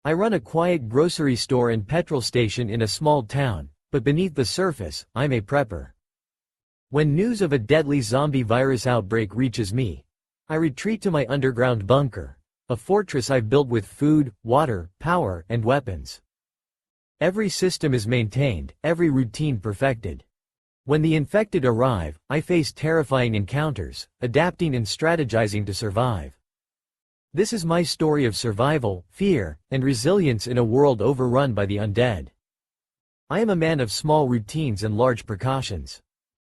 I run a quiet grocery store and petrol station in a small town, but beneath the surface, I'm a prepper. When news of a deadly zombie virus outbreak reaches me, I retreat to my underground bunker, a fortress I've built with food, water, power, and weapons. Every system is maintained, every routine perfected. When the infected arrive, I face terrifying encounters, adapting and strategizing to survive. This is my story of survival, fear, and resilience in a world overrun by the undead. I am a man of small routines and large precautions.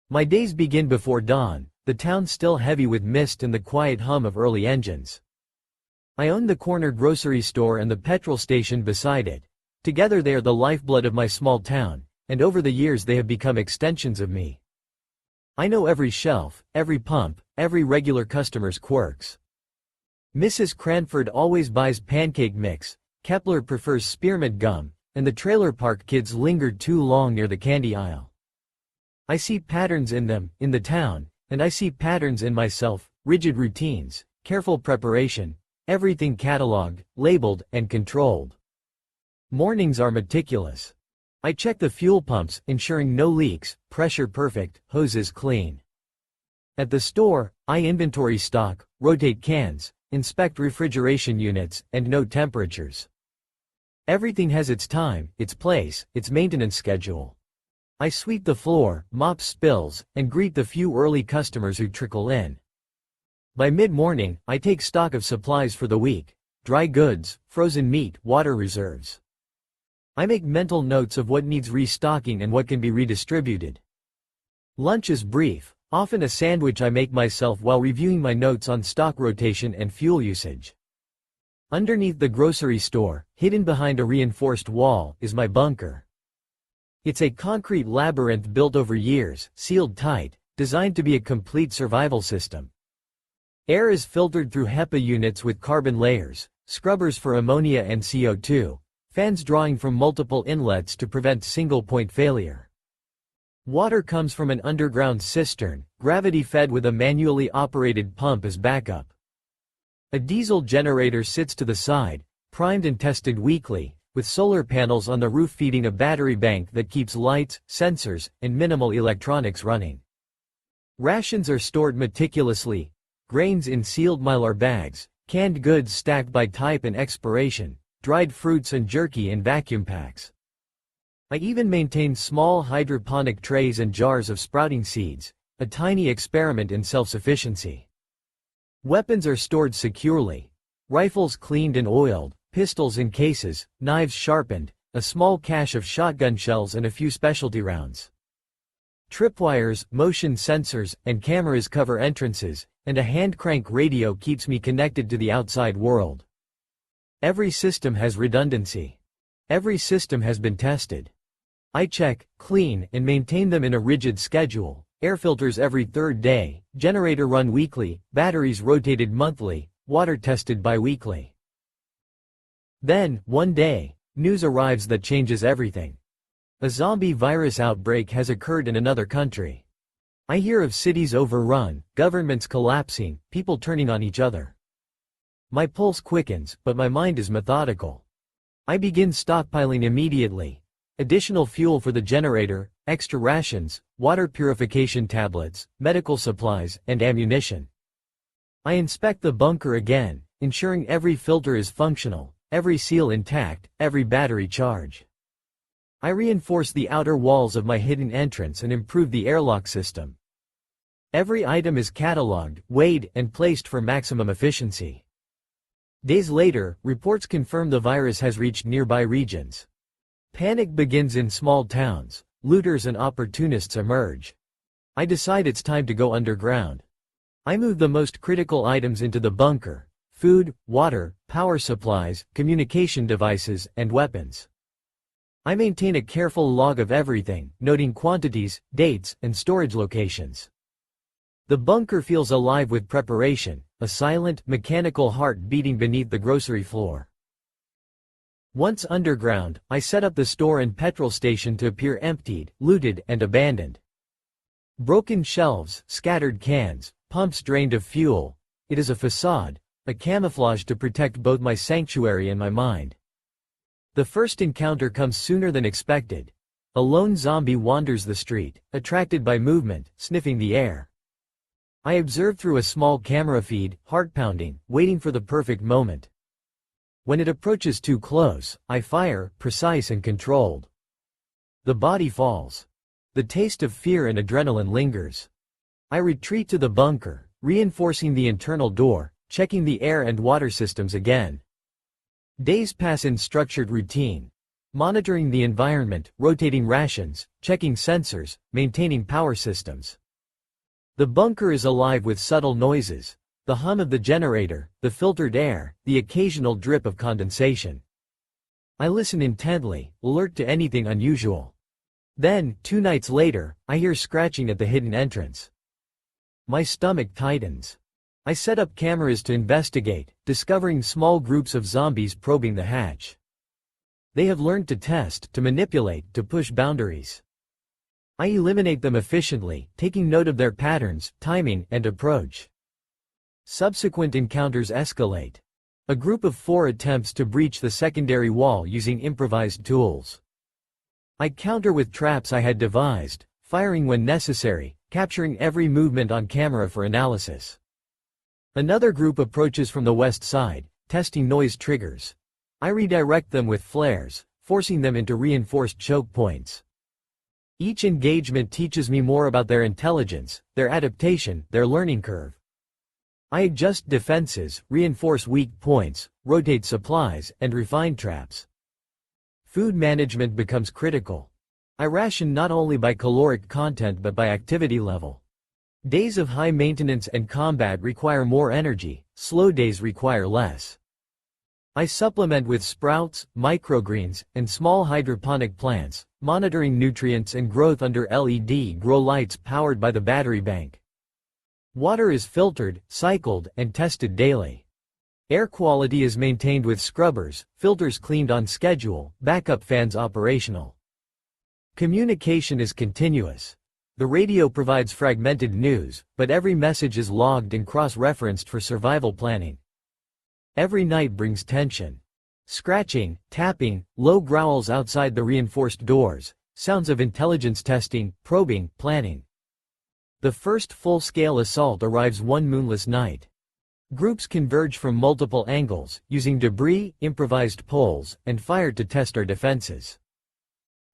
My days begin before dawn, the town still heavy with mist and the quiet hum of early engines. I own the corner grocery store and the petrol station beside it. Together they are the lifeblood of my small town, and over the years they have become extensions of me. I know every shelf, every pump, every regular customer's quirks. Mrs. Cranford always buys pancake mix, Kepler prefers spearmint gum, and the trailer park kids linger too long near the candy aisle. I see patterns in them, in the town, and I see patterns in myself, rigid routines, careful preparation, everything catalogued, labeled, and controlled. Mornings are meticulous. I check the fuel pumps, ensuring no leaks, pressure perfect, hoses clean. At the store, I inventory stock, rotate cans, inspect refrigeration units, and note temperatures. Everything has its time, its place, its maintenance schedule. I sweep the floor, mop spills, and greet the few early customers who trickle in. By mid-morning, I take stock of supplies for the week, dry goods, frozen meat, water reserves. I make mental notes of what needs restocking and what can be redistributed. Lunch is brief, often a sandwich I make myself while reviewing my notes on stock rotation and fuel usage. Underneath the grocery store, hidden behind a reinforced wall, is my bunker. It's a concrete labyrinth built over years, sealed tight, designed to be a complete survival system. Air is filtered through HEPA units with carbon layers, scrubbers for ammonia and CO2. Fans drawing from multiple inlets to prevent single-point failure. Water comes from an underground cistern, gravity-fed with a manually operated pump as backup. A diesel generator sits to the side, primed and tested weekly, with solar panels on the roof feeding a battery bank that keeps lights, sensors, and minimal electronics running. Rations are stored meticulously, grains in sealed Mylar bags, canned goods stacked by type and expiration, dried fruits and jerky in vacuum packs. I even maintain small hydroponic trays and jars of sprouting seeds, a tiny experiment in self-sufficiency. Weapons are stored securely. Rifles cleaned and oiled, pistols in cases, knives sharpened, a small cache of shotgun shells and a few specialty rounds. Tripwires, motion sensors, and cameras cover entrances, and a hand-crank radio keeps me connected to the outside world. Every system has redundancy. Every system has been tested. I check, clean, and maintain them in a rigid schedule, air filters every third day, generator run weekly, batteries rotated monthly, water tested bi-weekly. Then, one day, news arrives that changes everything. A zombie virus outbreak has occurred in another country. I hear of cities overrun, governments collapsing, people turning on each other. My pulse quickens, but my mind is methodical. I begin stockpiling immediately. Additional fuel for the generator, extra rations, water purification tablets, medical supplies, and ammunition. I inspect the bunker again, ensuring every filter is functional, every seal intact, every battery charged. I reinforce the outer walls of my hidden entrance and improve the airlock system. Every item is catalogued, weighed, and placed for maximum efficiency. Days later, reports confirm the virus has reached nearby regions. Panic begins in small towns, looters and opportunists emerge. I decide it's time to go underground. I move the most critical items into the bunker: food, water, power supplies, communication devices, and weapons. I maintain a careful log of everything, noting quantities, dates, and storage locations. The bunker feels alive with preparation, a silent, mechanical heart beating beneath the grocery floor. Once underground, I set up the store and petrol station to appear emptied, looted, and abandoned. Broken shelves, scattered cans, pumps drained of fuel. It is a facade, a camouflage to protect both my sanctuary and my mind. The first encounter comes sooner than expected. A lone zombie wanders the street, attracted by movement, sniffing the air. I observe through a small camera feed, heart pounding, waiting for the perfect moment. When it approaches too close, I fire, precise and controlled. The body falls. The taste of fear and adrenaline lingers. I retreat to the bunker, reinforcing the internal door, checking the air and water systems again. Days pass in structured routine. Monitoring the environment, rotating rations, checking sensors, maintaining power systems. The bunker is alive with subtle noises. The hum of the generator, the filtered air, the occasional drip of condensation. I listen intently, alert to anything unusual. Then, 2 nights later, I hear scratching at the hidden entrance. My stomach tightens. I set up cameras to investigate, discovering small groups of zombies probing the hatch. They have learned to test, to manipulate, to push boundaries. I eliminate them efficiently, taking note of their patterns, timing, and approach. Subsequent encounters escalate. A group of 4 attempts to breach the secondary wall using improvised tools. I counter with traps I had devised, firing when necessary, capturing every movement on camera for analysis. Another group approaches from the west side, testing noise triggers. I redirect them with flares, forcing them into reinforced choke points. Each engagement teaches me more about their intelligence, their adaptation, their learning curve. I adjust defenses, reinforce weak points, rotate supplies, and refine traps. Food management becomes critical. I ration not only by caloric content but by activity level. Days of high maintenance and combat require more energy, slow days require less. I supplement with sprouts, microgreens, and small hydroponic plants, monitoring nutrients and growth under LED grow lights powered by the battery bank. Water is filtered, cycled, and tested daily. Air quality is maintained with scrubbers, filters cleaned on schedule, backup fans operational. Communication is continuous. The radio provides fragmented news, but every message is logged and cross-referenced for survival planning. Every night brings tension. Scratching, tapping, low growls outside the reinforced doors, sounds of intelligence testing, probing, planning. The first full-scale assault arrives one moonless night. Groups converge from multiple angles, using debris, improvised poles, and fire to test our defenses.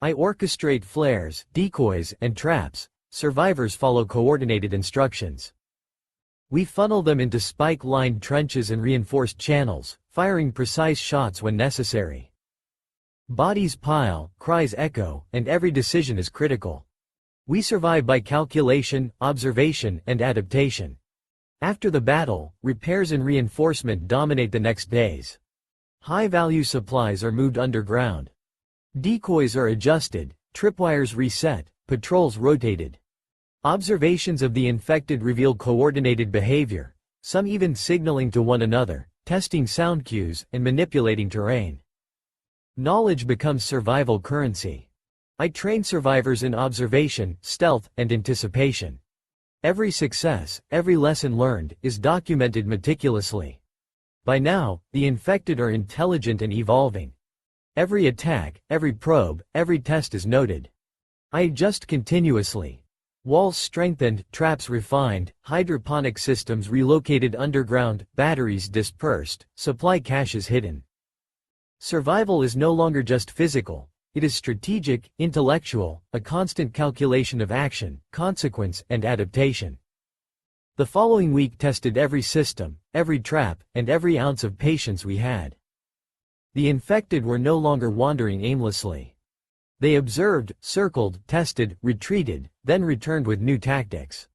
I orchestrate flares, decoys, and traps. Survivors follow coordinated instructions. We funnel them into spike-lined trenches and reinforced channels, firing precise shots when necessary. Bodies pile, cries echo, and every decision is critical. We survive by calculation, observation, and adaptation. After the battle, repairs and reinforcement dominate the next days. High-value supplies are moved underground. Decoys are adjusted, tripwires reset, patrols rotated. Observations of the infected reveal coordinated behavior, some even signaling to one another, testing sound cues, and manipulating terrain. Knowledge becomes survival currency. I train survivors in observation, stealth, and anticipation. Every success, every lesson learned, is documented meticulously. By now, the infected are intelligent and evolving. Every attack, every probe, every test is noted. I adjust continuously. Walls strengthened, traps refined, hydroponic systems relocated underground, batteries dispersed, supply caches hidden. Survival is no longer just physical. It is strategic, intellectual, a constant calculation of action, consequence, and adaptation. The following week tested every system, every trap, and every ounce of patience we had. The infected were no longer wandering aimlessly. They observed, circled, tested, retreated, then returned with new tactics.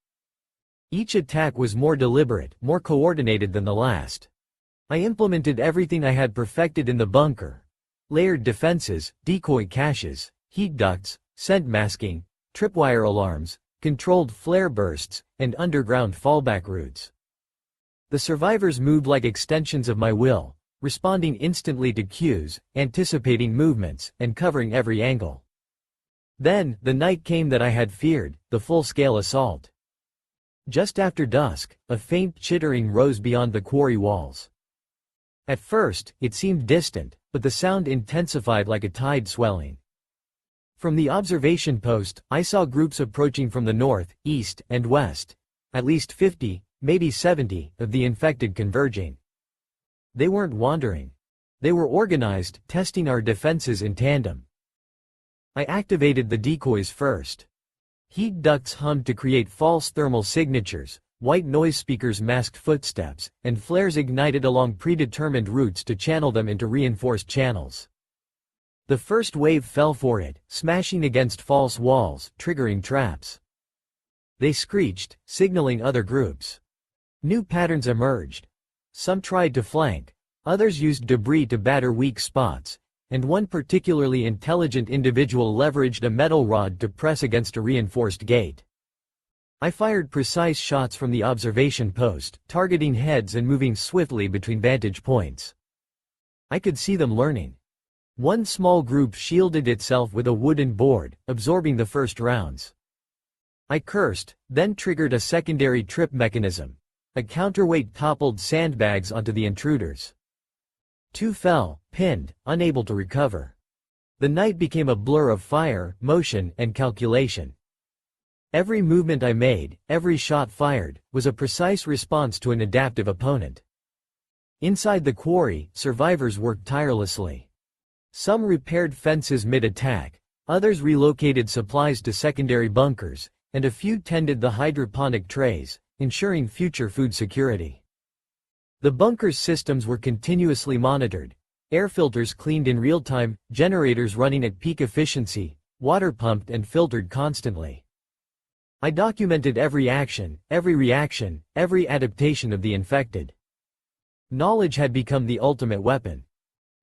Each attack was more deliberate, more coordinated than the last. I implemented everything I had perfected in the bunker. Layered defenses, decoy caches, heat ducts, scent masking, tripwire alarms, controlled flare bursts, and underground fallback routes. The survivors moved like extensions of my will, responding instantly to cues, anticipating movements, and covering every angle. Then, the night came that I had feared, the full-scale assault. Just after dusk, a faint chittering rose beyond the quarry walls. At first, it seemed distant, but the sound intensified like a tide swelling. From the observation post, I saw groups approaching from the north, east, and west, at least 50, maybe 70, of the infected converging. They weren't wandering. They were organized, testing our defenses in tandem. I activated the decoys first. Heat ducts hummed to create false thermal signatures, white noise speakers masked footsteps, and flares ignited along predetermined routes to channel them into reinforced channels. The first wave fell for it, smashing against false walls, triggering traps. They screeched, signaling other groups. New patterns emerged. Some tried to flank, others used debris to batter weak spots, and one particularly intelligent individual leveraged a metal rod to press against a reinforced gate. I fired precise shots from the observation post, targeting heads and moving swiftly between vantage points. I could see them learning. One small group shielded itself with a wooden board, absorbing the first rounds. I cursed, then triggered a secondary trip mechanism. A counterweight toppled sandbags onto the intruders. Two fell, pinned, unable to recover. The night became a blur of fire, motion, and calculation. Every movement I made, every shot fired, was a precise response to an adaptive opponent. Inside the quarry, survivors worked tirelessly. Some repaired fences mid-attack, others relocated supplies to secondary bunkers, and a few tended the hydroponic trays, ensuring future food security. The bunker's systems were continuously monitored, air filters cleaned in real time, generators running at peak efficiency, water pumped and filtered constantly. I documented every action, every reaction, every adaptation of the infected. Knowledge had become the ultimate weapon.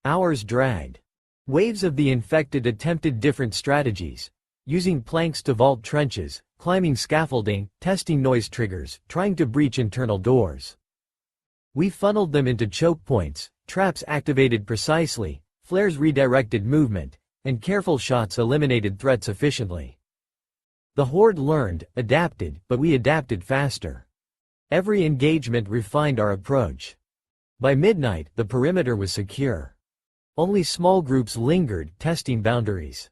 Hours dragged. Waves of the infected attempted different strategies, using planks to vault trenches, climbing scaffolding, testing noise triggers, trying to breach internal doors. We funneled them into choke points, traps activated precisely, flares redirected movement, and careful shots eliminated threats efficiently. The Horde learned, adapted, but we adapted faster. Every engagement refined our approach. By midnight, the perimeter was secure. Only small groups lingered, testing boundaries.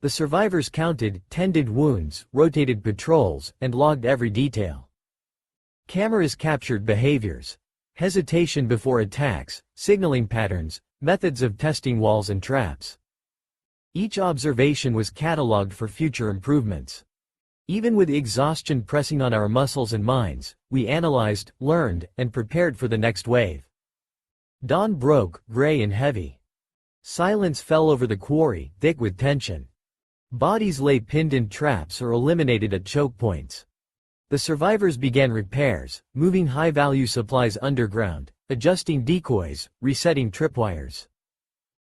The survivors counted, tended wounds, rotated patrols, and logged every detail. Cameras captured behaviors, hesitation before attacks, signaling patterns, methods of testing walls and traps. Each observation was catalogued for future improvements. Even with exhaustion pressing on our muscles and minds, we analyzed, learned, and prepared for the next wave. Dawn broke, gray and heavy. Silence fell over the quarry, thick with tension. Bodies lay pinned in traps or eliminated at choke points. The survivors began repairs, moving high-value supplies underground, adjusting decoys, resetting tripwires.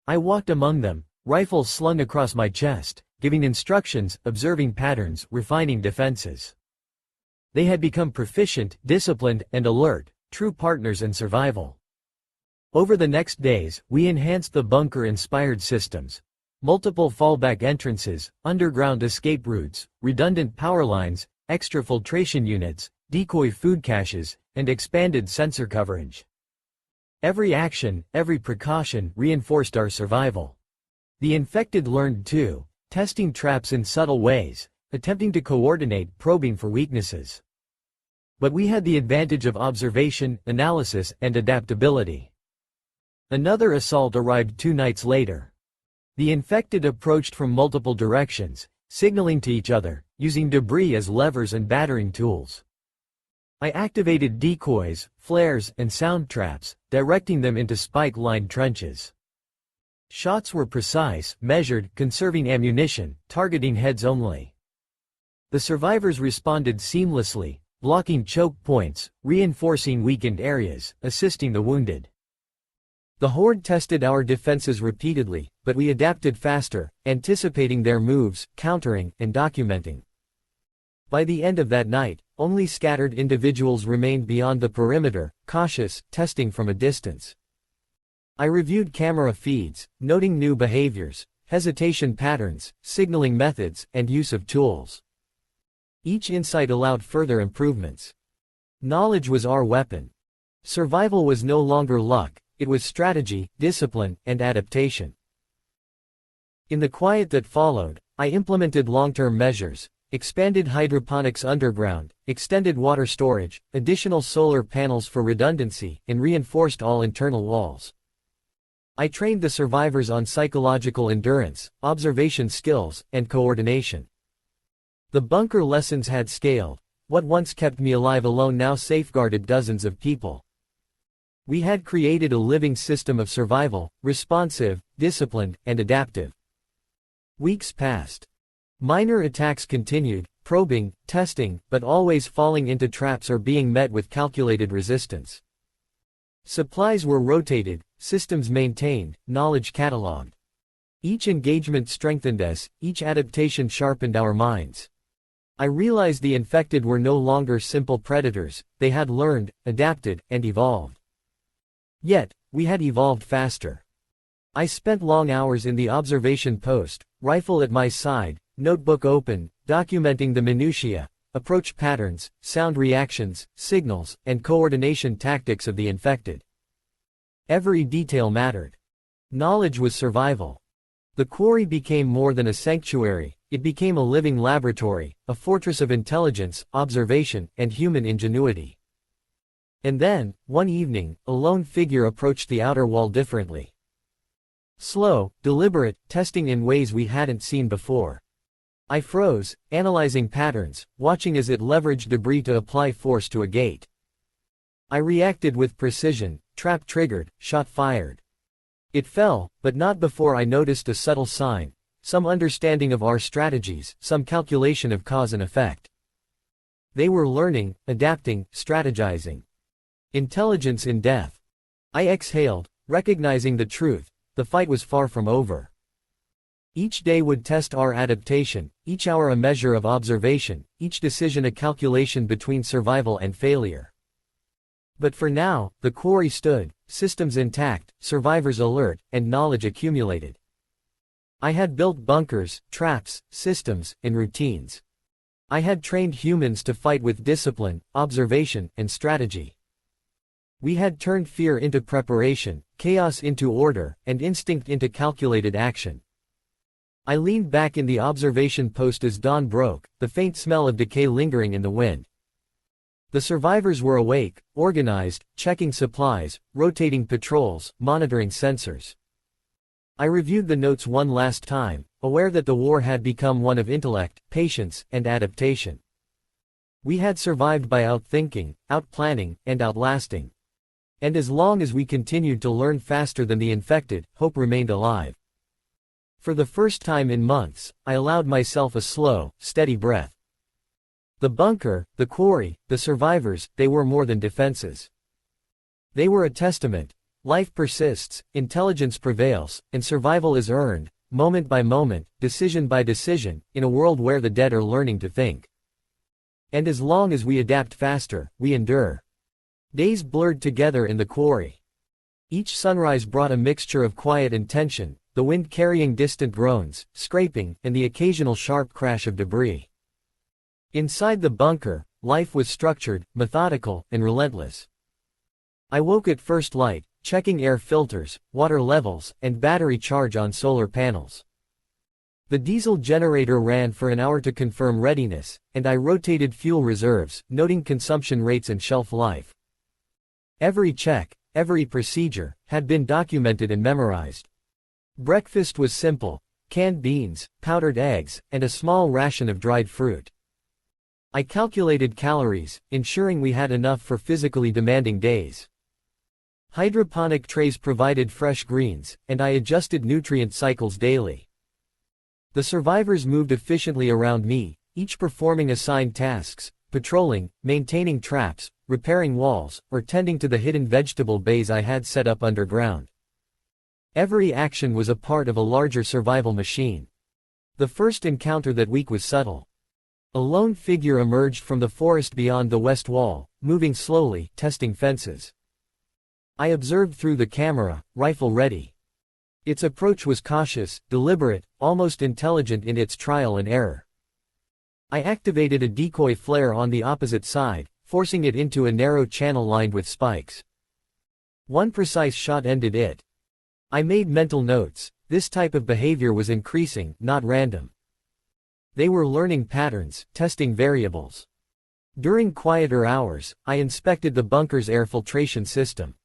I walked among them, rifle slung across my chest, giving instructions, observing patterns, refining defenses. They had become proficient, disciplined, and alert, true partners in survival. Over the next days, we enhanced the bunker-inspired systems. Multiple fallback entrances, underground escape routes, redundant power lines, extra filtration units, decoy food caches, and expanded sensor coverage. Every action, every precaution reinforced our survival. The infected learned too, testing traps in subtle ways, attempting to coordinate, probing for weaknesses. But we had the advantage of observation, analysis, and adaptability. Another assault arrived 2 nights later. The infected approached from multiple directions, signaling to each other, using debris as levers and battering tools. I activated decoys, flares, and sound traps, directing them into spike-lined trenches. Shots were precise, measured, conserving ammunition, targeting heads only. The survivors responded seamlessly, blocking choke points, reinforcing weakened areas, assisting the wounded. The Horde tested our defenses repeatedly, but we adapted faster, anticipating their moves, countering, and documenting. By the end of that night, only scattered individuals remained beyond the perimeter, cautious, testing from a distance. I reviewed camera feeds, noting new behaviors, hesitation patterns, signaling methods, and use of tools. Each insight allowed further improvements. Knowledge was our weapon. Survival was no longer luck, it was strategy, discipline, and adaptation. In the quiet that followed, I implemented long-term measures, expanded hydroponics underground, extended water storage, additional solar panels for redundancy, and reinforced all internal walls. I trained the survivors on psychological endurance, observation skills, and coordination. The bunker lessons had scaled. What once kept me alive alone now safeguarded dozens of people. We had created a living system of survival, responsive, disciplined, and adaptive. Weeks passed. Minor attacks continued, probing, testing, but always falling into traps or being met with calculated resistance. Supplies were rotated, systems maintained, knowledge cataloged. Each engagement strengthened us, each adaptation sharpened our minds. I realized the infected were no longer simple predators, they had learned, adapted, and evolved. Yet, we had evolved faster. I spent long hours in the observation post, rifle at my side, notebook open, documenting the minutiae, approach patterns, sound reactions, signals, and coordination tactics of the infected. Every detail mattered. Knowledge was survival. The quarry became more than a sanctuary, it became a living laboratory, a fortress of intelligence, observation, and human ingenuity. And then, one evening, a lone figure approached the outer wall differently. Slow, deliberate, testing in ways we hadn't seen before. I froze, analyzing patterns, watching as it leveraged debris to apply force to a gate. I reacted with precision, trap triggered, shot fired. It fell, but not before I noticed a subtle sign, some understanding of our strategies, some calculation of cause and effect. They were learning, adapting, strategizing. Intelligence in death. I exhaled, recognizing the truth, the fight was far from over. Each day would test our adaptation, each hour a measure of observation, each decision a calculation between survival and failure. But for now, the quarry stood, systems intact, survivors alert, and knowledge accumulated. I had built bunkers, traps, systems, and routines. I had trained humans to fight with discipline, observation, and strategy. We had turned fear into preparation, chaos into order, and instinct into calculated action. I leaned back in the observation post as dawn broke, the faint smell of decay lingering in the wind. The survivors were awake, organized, checking supplies, rotating patrols, monitoring sensors. I reviewed the notes one last time, aware that the war had become one of intellect, patience, and adaptation. We had survived by outthinking, outplanning, and outlasting. And as long as we continued to learn faster than the infected, hope remained alive. For the first time in months, I allowed myself a slow, steady breath. The bunker, the quarry, the survivors, they were more than defenses. They were a testament. Life persists, intelligence prevails, and survival is earned, moment by moment, decision by decision, in a world where the dead are learning to think. And as long as we adapt faster, we endure. Days blurred together in the quarry. Each sunrise brought a mixture of quiet and tension, the wind carrying distant groans, scraping, and the occasional sharp crash of debris. Inside the bunker, life was structured, methodical, and relentless. I woke at first light, checking air filters, water levels, and battery charge on solar panels. The diesel generator ran for an hour to confirm readiness, and I rotated fuel reserves, noting consumption rates and shelf life. Every check, every procedure, had been documented and memorized. Breakfast was simple: canned beans, powdered eggs, and a small ration of dried fruit. I calculated calories, ensuring we had enough for physically demanding days. Hydroponic trays provided fresh greens, and I adjusted nutrient cycles daily. The survivors moved efficiently around me, each performing assigned tasks, patrolling, maintaining traps, repairing walls, or tending to the hidden vegetable bays I had set up underground. Every action was a part of a larger survival machine. The first encounter that week was subtle. A lone figure emerged from the forest beyond the west wall, moving slowly, testing fences. I observed through the camera, rifle ready. Its approach was cautious, deliberate, almost intelligent in its trial and error. I activated a decoy flare on the opposite side, forcing it into a narrow channel lined with spikes. One precise shot ended it. I made mental notes. This type of behavior was increasing, not random. They were learning patterns, testing variables. During quieter hours, I inspected the bunker's air filtration system.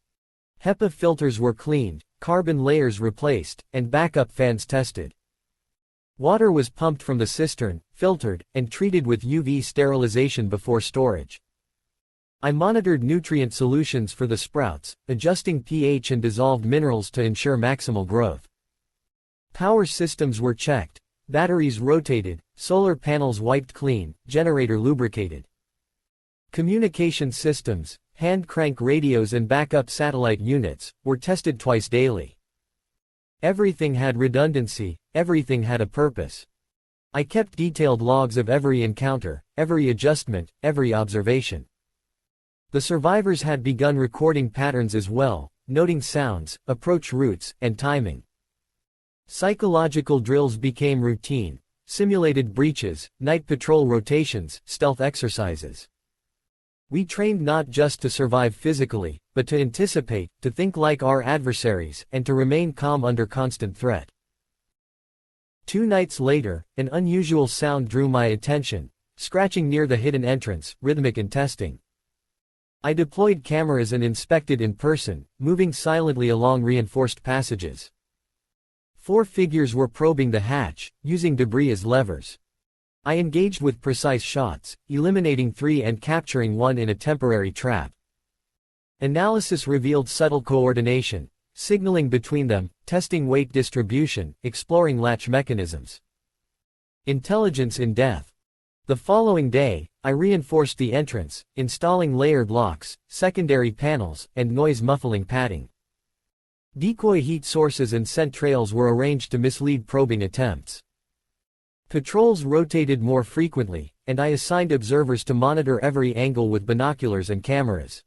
HEPA filters were cleaned, carbon layers replaced, and backup fans tested. Water was pumped from the cistern, filtered, and treated with UV sterilization before storage. I monitored nutrient solutions for the sprouts, adjusting pH and dissolved minerals to ensure maximal growth. Power systems were checked, batteries rotated, solar panels wiped clean, generator lubricated. Communication systems, hand crank radios and backup satellite units, were tested twice daily. Everything had redundancy, everything had a purpose. I kept detailed logs of every encounter, every adjustment, every observation. The survivors had begun recording patterns as well, noting sounds, approach routes, and timing. Psychological drills became routine, simulated breaches, night patrol rotations, stealth exercises. We trained not just to survive physically, but to anticipate, to think like our adversaries, and to remain calm under constant threat. 2 nights later, an unusual sound drew my attention, scratching near the hidden entrance, rhythmic and testing. I deployed cameras and inspected in person, moving silently along reinforced passages. 4 figures were probing the hatch, using debris as levers. I engaged with precise shots, eliminating 3 and capturing 1 in a temporary trap. Analysis revealed subtle coordination, signaling between them, testing weight distribution, exploring latch mechanisms. Intelligence in depth. The following day, I reinforced the entrance, installing layered locks, secondary panels, and noise muffling padding. Decoy heat sources and scent trails were arranged to mislead probing attempts. Patrols rotated more frequently, and I assigned observers to monitor every angle with binoculars and cameras.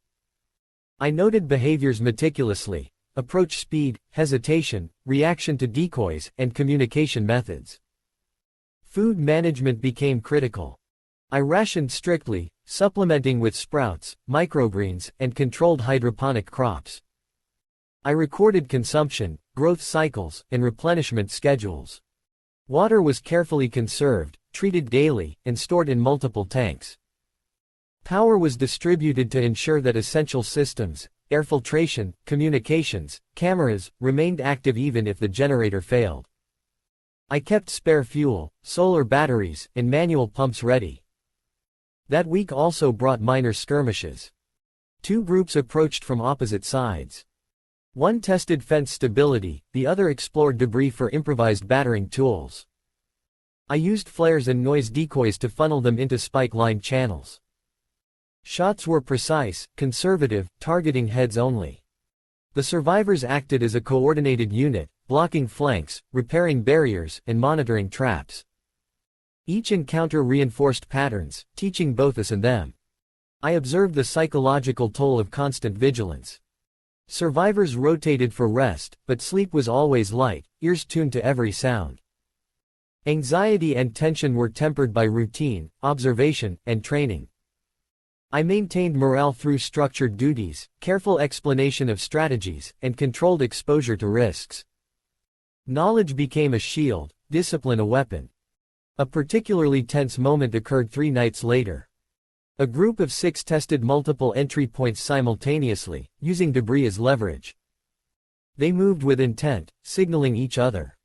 I noted behaviors meticulously: approach speed, hesitation, reaction to decoys, and communication methods. Food management became critical. I rationed strictly, supplementing with sprouts, microgreens, and controlled hydroponic crops. I recorded consumption, growth cycles, and replenishment schedules. Water was carefully conserved, treated daily, and stored in multiple tanks. Power was distributed to ensure that essential systems, air filtration, communications, cameras, remained active even if the generator failed. I kept spare fuel, solar batteries, and manual pumps ready. That week also brought minor skirmishes. 2 groups approached from opposite sides. One tested fence stability, the other explored debris for improvised battering tools. I used flares and noise decoys to funnel them into spike-lined channels. Shots were precise, conservative, targeting heads only. The survivors acted as a coordinated unit, blocking flanks, repairing barriers, and monitoring traps. Each encounter reinforced patterns, teaching both us and them. I observed the psychological toll of constant vigilance. Survivors rotated for rest, but sleep was always light, ears tuned to every sound. Anxiety and tension were tempered by routine, observation, and training. I maintained morale through structured duties, careful explanation of strategies, and controlled exposure to risks. Knowledge became a shield, discipline a weapon. A particularly tense moment occurred 3 nights later. A group of 6 tested multiple entry points simultaneously, using debris as leverage. They moved with intent, signaling each other.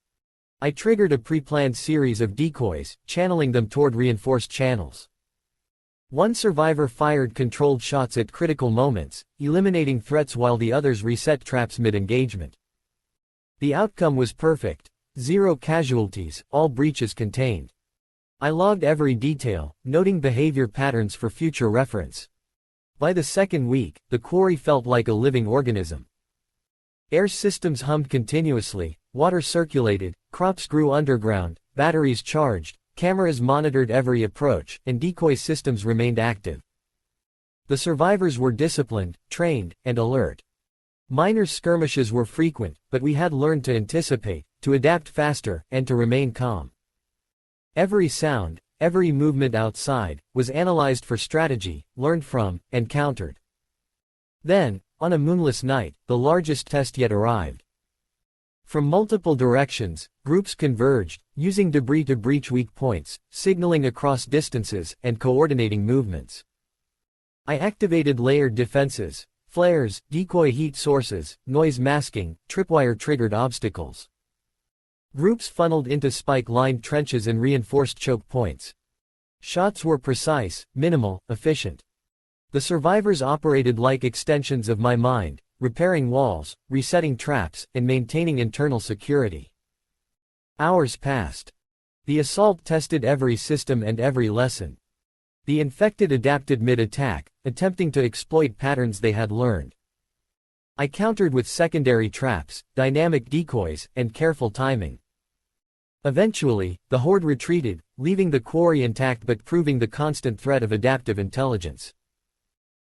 I triggered a pre-planned series of decoys, channeling them toward reinforced channels. One survivor fired controlled shots at critical moments, eliminating threats while the others reset traps mid-engagement. The outcome was perfect: 0 casualties, all breaches contained. I logged every detail, noting behavior patterns for future reference. By the 2nd week, the quarry felt like a living organism. Air systems hummed continuously, water circulated, crops grew underground, batteries charged, cameras monitored every approach, and decoy systems remained active. The survivors were disciplined, trained, and alert. Minor skirmishes were frequent, but we had learned to anticipate, to adapt faster, and to remain calm. Every sound, every movement outside, was analyzed for strategy, learned from, and countered. Then, On a moonless night, the largest test yet arrived. From multiple directions, groups converged, using debris to breach weak points, signaling across distances, and coordinating movements. I activated layered defenses, flares, decoy heat sources, noise masking, tripwire-triggered obstacles. Groups funneled into spike-lined trenches and reinforced choke points. Shots were precise, minimal, efficient. The survivors operated like extensions of my mind, repairing walls, resetting traps, and maintaining internal security. Hours passed. The assault tested every system and every lesson. The infected adapted mid-attack, attempting to exploit patterns they had learned. I countered with secondary traps, dynamic decoys, and careful timing. Eventually, the horde retreated, leaving the quarry intact but proving the constant threat of adaptive intelligence.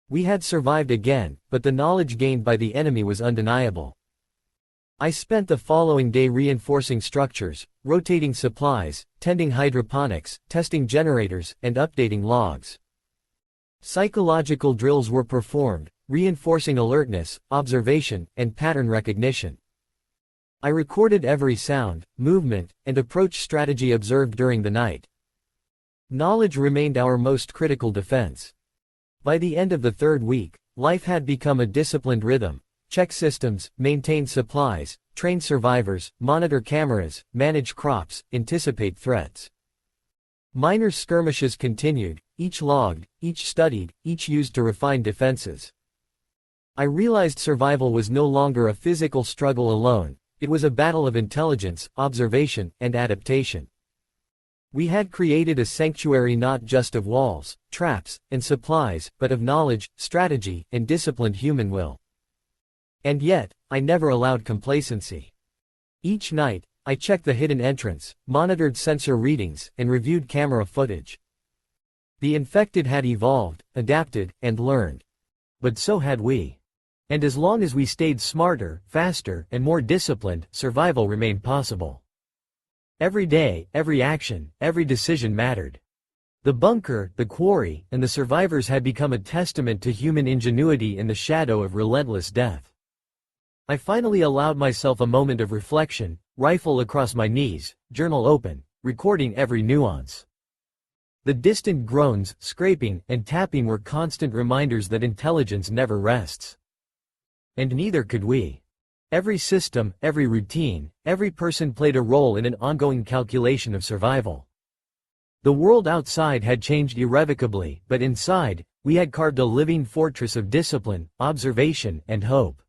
We had survived again, but the knowledge gained by the enemy was undeniable. I spent the following day reinforcing structures, rotating supplies, tending hydroponics, testing generators, and updating logs. Psychological drills were performed, reinforcing alertness, observation, and pattern recognition. I recorded every sound, movement, and approach strategy observed during the night. Knowledge remained our most critical defense. By the end of the third week, life had become a disciplined rhythm. Check systems, maintain supplies, train survivors, monitor cameras, manage crops, anticipate threats. Minor skirmishes continued, each logged, each studied, each used to refine defenses. I realized survival was no longer a physical struggle alone, it was a battle of intelligence, observation, and adaptation. We had created a sanctuary not just of walls, traps, and supplies, but of knowledge, strategy, and disciplined human will. And yet, I never allowed complacency. Each night, I checked the hidden entrance, monitored sensor readings, and reviewed camera footage. The infected had evolved, adapted, and learned. But so had we. And as long as we stayed smarter, faster, and more disciplined, survival remained possible. Every day, every action, every decision mattered. The bunker, the quarry, and the survivors had become a testament to human ingenuity in the shadow of relentless death. I finally allowed myself a moment of reflection, rifle across my knees, journal open, recording every nuance. The distant groans, scraping, and tapping were constant reminders that intelligence never rests. And neither could we. Every system, every routine, every person played a role in an ongoing calculation of survival. The world outside had changed irrevocably, but inside, we had carved a living fortress of discipline, observation, and hope.